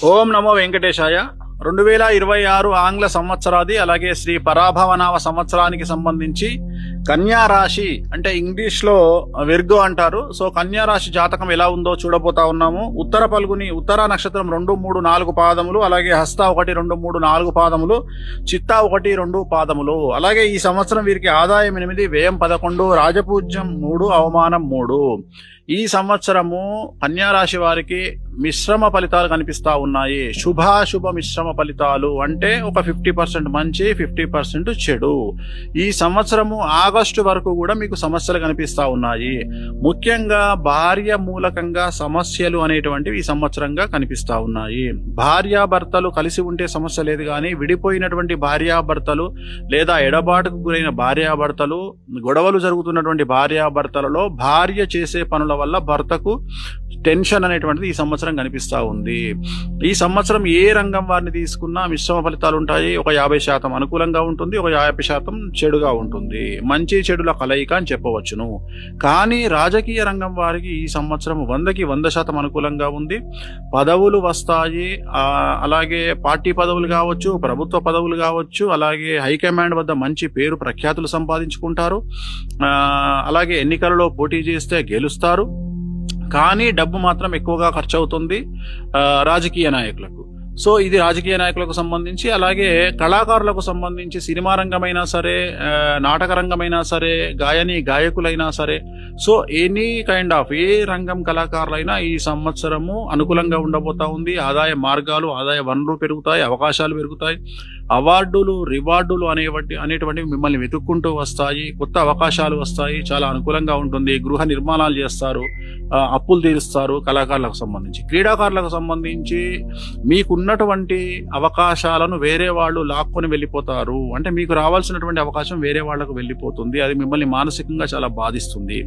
ఓం నమో వెంకటేశాయ. 2026 ఆంగ్ల సంవత్సరాది అలాగే శ్రీ పరాభవనామ సంవత్సరానికి సంబంధించి కన్యా రాశి అంటే ఇంగ్లీష్ లో విర్గో అంటారు. సో కన్యా రాశి జాతకం ఎలా ఉందో చూడబోతా ఉన్నాము. ఉత్తర పల్గుని ఉత్తర నక్షత్రం 2, 3, 4 పాదములు, అలాగే హస్త 1, 2, 3, 4 పాదములు, చిత్తా 1, 2 పాదములు. అలాగే ఈ సంవత్సరం వీరికి ఆదాయం 8, వ్యయం 11, రాజపూజ్యం 3, అవమానం 3. ఈ సంవత్సరము కన్యా రాశి వారికి మిశ్రమ ఫలితాలు కనిపిస్తా ఉన్నాయి. శుభాశుభ మిశ్రమ ఫలితాలు అంటే ఒక 50% మంచి, 50% చెడు. ఈ సంవత్సరము ఆగస్టు వరకు కూడా మీకు సమస్యలు కనిపిస్తా ఉన్నాయి. ముఖ్యంగా భార్య మూలకంగా సమస్యలు అనేటువంటివి ఈ సంవత్సరంగా కనిపిస్తా ఉన్నాయి. భార్యాభర్తలు కలిసి ఉంటే సమస్య లేదు, కానీ విడిపోయినటువంటి భార్యాభర్తలు లేదా ఎడబాటుకు గురైన భార్యాభర్తలు, గొడవలు జరుగుతున్నటువంటి భార్యాభర్తలలో భార్య చేసే పనుల వల్ల భర్తకు టెన్షన్ అనేటువంటిది ఈ సంవత్సరం కనిపిస్తా ఉంది. ఈ సంవత్సరం ఏ రంగం వారిని తీసుకున్నా మిశ్రమ ఫలితాలు ఉంటాయి. ఒక 50% అనుకూలంగా ఉంటుంది, ఒక 50% చెడుగా ఉంటుంది. మంచి చెడుల కలయిక అని చెప్పవచ్చును. కానీ రాజకీయ రంగం వారికి ఈ సంవత్సరం 100కి 100% అనుకూలంగా ఉంది. పదవులు వస్తాయి. అలాగే పార్టీ పదవులు కావచ్చు, ప్రభుత్వ పదవులు కావచ్చు, అలాగే హైకమాండ్ వద్ద మంచి పేరు ప్రఖ్యాతులు సంపాదించుకుంటారు. అలాగే ఎన్నికలలో పోటీ చేస్తే గెలుస్తారు. కానీ డబ్బు మాత్రం ఎక్కువగా ఖర్చు అవుతుంది రాజకీయ నాయకులకు. సో ఇది రాజకీయ నాయకులకు సంబంధించి. అలాగే కళాకారులకు సంబంధించి సినిమా రంగమైనా సరే, నాటక రంగమైనా సరే, గాయకులైనా సరే, సో ఎనీ కైండ్ ఆఫ్ ఏ రంగం కళాకారులైనా ఈ సంవత్సరము అనుకూలంగా ఉండబోతా ఉంది. ఆదాయ మార్గాలు, ఆదాయ వనరులు పెరుగుతాయి, అవకాశాలు పెరుగుతాయి. అవార్డులు, రివార్డులు అనేటువంటివి మిమ్మల్ని వెతుక్కుంటూ వస్తాయి. కొత్త అవకాశాలు వస్తాయి. చాలా అనుకూలంగా ఉంటుంది. గృహ నిర్మాణాలు చేస్తారు, అప్పులు తీరుస్తారు. కళాకారులకు సంబంధించి, క్రీడాకారులకు సంబంధించి మీకున్నటువంటి అవకాశాలను వేరే వాళ్ళు లాక్కొని వెళ్ళిపోతారు. అంటే మీకు రావాల్సినటువంటి అవకాశం వేరే వాళ్లకు వెళ్ళిపోతుంది. అది మిమ్మల్ని మానసికంగా చాలా బాధిస్తుంది.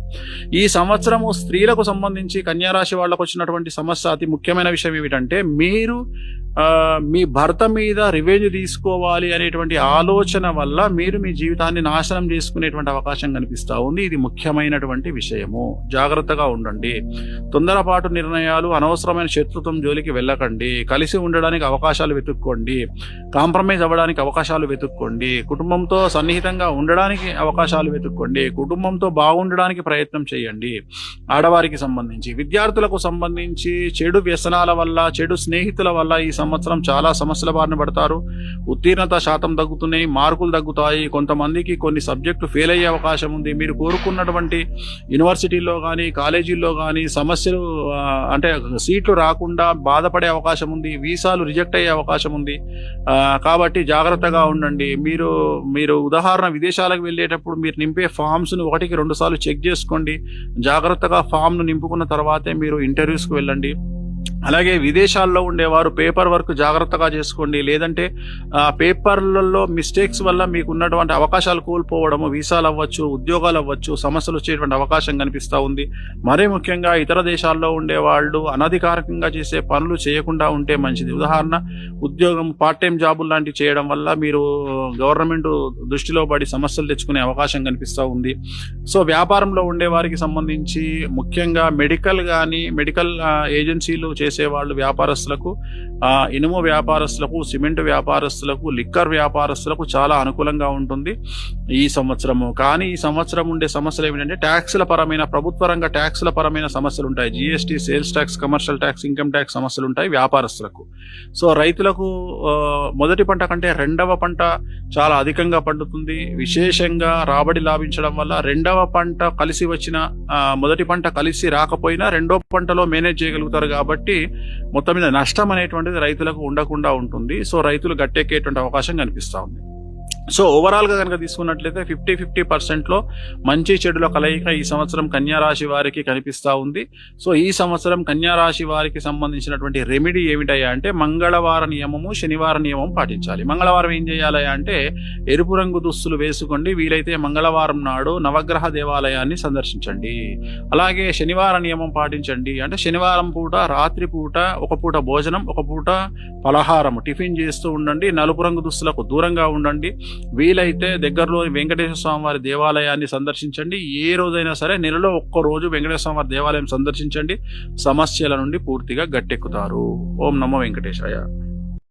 ఈ సంవత్సరము స్త్రీలకు సంబంధించి కన్యా రాశి వాళ్లకు వచ్చినటువంటి సమస్య, అతి ముఖ్యమైన విషయం ఏమిటంటే మీరు మీ భర్త మీద రివెంజ్ తీసుకోవాలి అనేటువంటి ఆలోచన వల్ల మీరు మీ జీవితాన్ని నాశనం చేసుకునేటువంటి అవకాశం కనిపిస్తా ఉంది. ఇది ముఖ్యమైనటువంటి విషయము. జాగ్రత్తగా ఉండండి. తొందరపాటు నిర్ణయాలు, అనవసరమైన శత్రుత్వం జోలికి వెళ్ళకండి. కలిసి ఉండడానికి అవకాశాలు వెతుక్కోండి. కాంప్రమైజ్ అవ్వడానికి అవకాశాలు వెతుక్కోండి. కుటుంబంతో సన్నిహితంగా ఉండడానికి అవకాశాలు వెతుక్కోండి. కుటుంబంతో బాగుండడానికి ప్రయత్నం చేయండి. ఆడవారికి సంబంధించి, విద్యార్థులకు సంబంధించి చెడు వ్యసనాల వల్ల, చెడు స్నేహితుల వల్ల ఈ సంవత్సరం చాలా సమస్యల బారిన పడతారు. ఉత్తీర్ణత శాతం తగ్గుతున్నాయి, మార్కులు తగ్గుతాయి. కొంతమందికి కొన్ని సబ్జెక్టు ఫెయిల్ అయ్యే అవకాశం ఉంది. మీరు కోరుకున్నటువంటి యూనివర్సిటీల్లో కానీ, కాలేజీల్లో కానీ సమస్యలు అంటే సీట్లు రాకుండా బాధపడే అవకాశం ఉంది. వీసాలు రిజెక్ట్ అయ్యే అవకాశం ఉంది. కాబట్టి జాగ్రత్తగా ఉండండి. మీరు ఉదాహరణ విదేశాలకు వెళ్ళేటప్పుడు మీరు నింపే ఫామ్స్ను 1కి 2 సార్లు చెక్ చేసుకోండి. జాగ్రత్తగా ఫామ్ను నింపుకున్న తర్వాతే మీరు ఇంటర్వ్యూస్కి వెళ్ళండి. అలాగే విదేశాల్లో ఉండేవారు పేపర్ వర్క్ జాగ్రత్తగా చేసుకోండి. లేదంటే పేపర్లలో మిస్టేక్స్ వల్ల మీకు ఉన్నటువంటి అవకాశాలు కోల్పోవడము, వీసాలు అవ్వచ్చు, ఉద్యోగాలు అవ్వచ్చు, సమస్యలు వచ్చేటువంటి అవకాశం కనిపిస్తూ ఉంది. మరీ ముఖ్యంగా ఇతర దేశాల్లో ఉండేవాళ్ళు అనధికారికంగా చేసే పనులు చేయకుండా ఉంటే మంచిది. ఉదాహరణ ఉద్యోగం, పార్ట్ టైం జాబులు లాంటివి చేయడం వల్ల మీరు గవర్నమెంట్ దృష్టిలో పడి సమస్యలు తెచ్చుకునే అవకాశం కనిపిస్తూ ఉంది. సో వ్యాపారంలో ఉండేవారికి సంబంధించి ముఖ్యంగా మెడికల్ ఏజెన్సీలు చేసేవాళ్ళు, వ్యాపారస్తులకు, ఇనుము వ్యాపారస్తులకు, సిమెంట్ వ్యాపారస్తులకు, లిక్కర్ వ్యాపారస్తులకు చాలా అనుకూలంగా ఉంటుంది ఈ సంవత్సరము. కానీ ఈ సంవత్సరం ఉండే సమస్యలు ఏమిటంటే ట్యాక్సుల పరమైన, ప్రభుత్వ రంగ ట్యాక్సుల పరమైన సమస్యలు ఉంటాయి. GST, sales tax, commercial tax, income tax సమస్యలు ఉంటాయి వ్యాపారస్తులకు. సో రైతులకు మొదటి పంట కంటే రెండవ పంట చాలా అధికంగా పండుతుంది. విశేషంగా రాబడి లాభించడం వల్ల రెండవ పంట కలిసి వచ్చిన, మొదటి పంట కలిసి రాకపోయినా రెండో పంటలో మేనేజ్ చేయగలుగుతారు. కాబట్టి మొత్తం మీద నష్టం అనేటువంటిది రైతులకు ఉండకుండా ఉంటుంది. సో రైతులు గట్టెక్కేటువంటి అవకాశం కనిపిస్తా ఉంది. సో ఓవరాల్ గా కనుక తీసుకున్నట్లయితే 50-50% మంచి చెడుల కలయిక ఈ సంవత్సరం కన్యా రాశి వారికి కనిపిస్తా ఉంది. సో ఈ సంవత్సరం కన్యా రాశి వారికి సంబంధించినటువంటి రెమెడీ ఏమిటయ్యా అంటే మంగళవార నియమము, శనివార నియమం పాటించాలి. మంగళవారం ఏం చేయాలయ్యా అంటే ఎరుపు రంగు దుస్తులు వేసుకోండి. వీలైతే మంగళవారం నాడు నవగ్రహ దేవాలయాన్ని సందర్శించండి. అలాగే శనివార నియమం పాటించండి. అంటే శనివారం పూట, రాత్రి పూట ఒక పూట భోజనం, ఒక పూట పలహారం, టిఫిన్ చేస్తూ ఉండండి. నలుపు రంగు దుస్తులకు దూరంగా ఉండండి. వీలైతే దగ్గరలో వెంకటేశ్వర స్వామి వారి దేవాలయాన్ని సందర్శించండి. ఏ రోజైనా సరే నెలలో ఒక్క రోజు వెంకటేశ్వర స్వామి వారి దేవాలయం సందర్శించండి. సమస్యల నుండి పూర్తిగా గట్టెక్కుతారు. ఓం నమో వెంకటేశాయ.